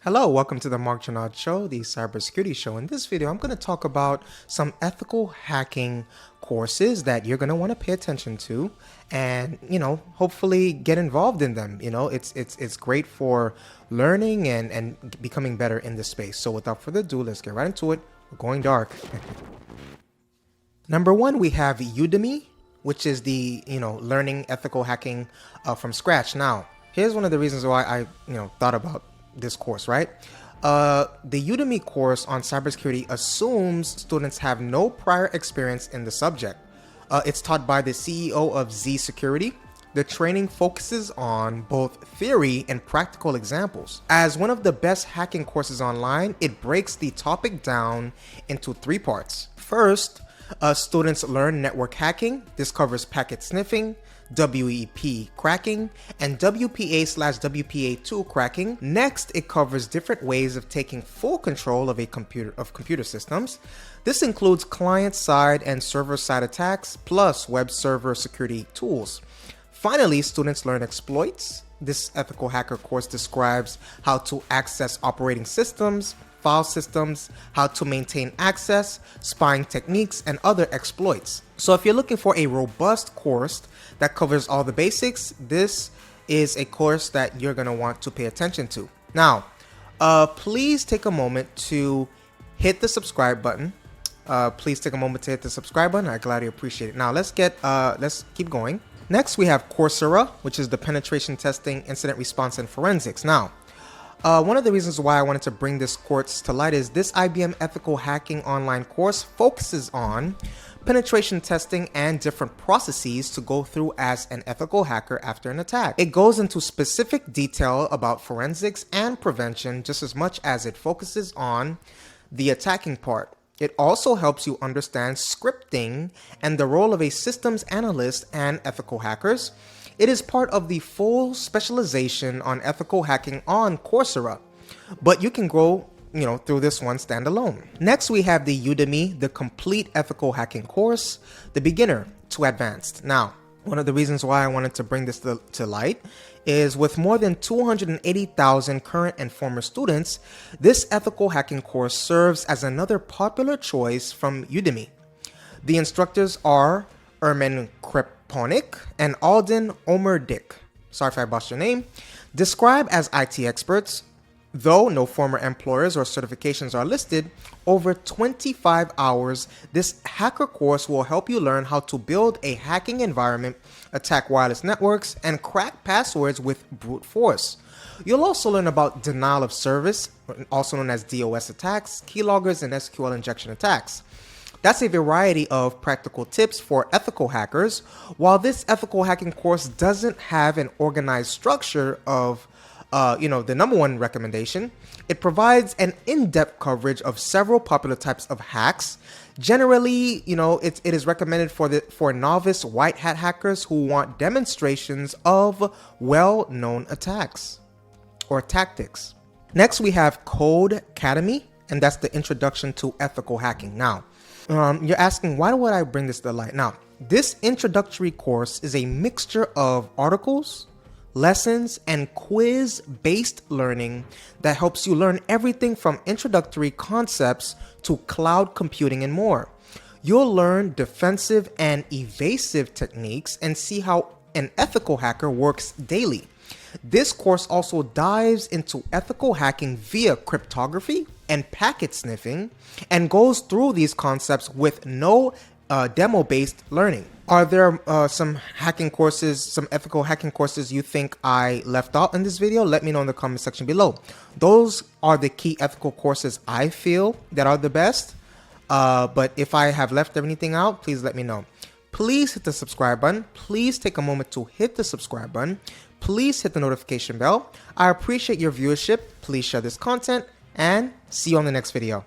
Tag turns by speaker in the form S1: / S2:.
S1: Hello, welcome to the Mark Janad Show, the cybersecurity show. In this video, I'm going to talk about some ethical hacking courses that you're going to want to pay attention to and, hopefully get involved in them. It's great for learning and becoming better in this space. So without further ado, let's get right into it. We're going dark. Number one, we have Udemy, which is the, learning ethical hacking from scratch. Now, here's one of the reasons why I, thought about this course, right? The Udemy course on cybersecurity assumes students have no prior experience in the subject. It's taught by the CEO of Z Security. The training focuses on both theory and practical examples. As one of the best hacking courses online, it breaks the topic down into three parts. First, students learn network hacking. This covers packet sniffing, WEP cracking, and WPA/WPA2 cracking. Next, it covers different ways of taking full control of computer systems. This includes client-side and server-side attacks, plus web server security tools. Finally, students learn exploits. This ethical hacker course describes how to access operating systems, file systems, how to maintain access, spying techniques, and other exploits. So if you're looking for a robust course that covers all the basics, this is a course that you're going to want to pay attention to. Now, please take a moment to hit the subscribe button. I gladly appreciate it. Now let's keep going. Next, we have Coursera, which is the penetration testing, incident response, and forensics. Now, one of the reasons why I wanted to bring this course to light is this IBM Ethical Hacking online course focuses on penetration testing and different processes to go through as an ethical hacker after an attack. It goes into specific detail about forensics and prevention just as much as it focuses on the attacking part. It also helps you understand scripting and the role of a systems analyst and ethical hackers. It is part of the full specialization on ethical hacking on Coursera, but you can go, through this one standalone. Next, we have the Udemy, the complete ethical hacking course, the beginner to advanced. Now, one of the reasons why I wanted to bring this to light is with more than 280,000 current and former students, this ethical hacking course serves as another popular choice from Udemy. The instructors are Ermin Kreponik and Alden Omerdick. Sorry if I botched your name. Described as IT experts, though no former employers or certifications are listed, over 25 hours, this hacker course will help you learn how to build a hacking environment, attack wireless networks, and crack passwords with brute force. You'll also learn about denial of service, also known as DOS attacks, keyloggers, and SQL injection attacks. That's a variety of practical tips for ethical hackers. While this ethical hacking course doesn't have an organized structure of the number one recommendation, it provides an in-depth coverage of several popular types of hacks. Generally, it is recommended for novice white hat hackers who want demonstrations of well-known attacks or tactics. Next, we have Codecademy, and that's the introduction to ethical hacking. Now, you're asking, why would I bring this to light? Now, this introductory course is a mixture of articles, lessons, and quiz-based learning that helps you learn everything from introductory concepts to cloud computing and more. You'll learn defensive and evasive techniques and see how an ethical hacker works daily. This course also dives into ethical hacking via cryptography and packet sniffing and goes through these concepts with no demo-based learning. Are there some ethical hacking courses you think I left out in this video? Let me know in the comment section below. Those are the key ethical courses I feel that are the best. But if I have left anything out, please let me know. Please hit the subscribe button. Please take a moment to hit the subscribe button. Please hit the notification bell. I appreciate your viewership. Please share this content and see you on the next video.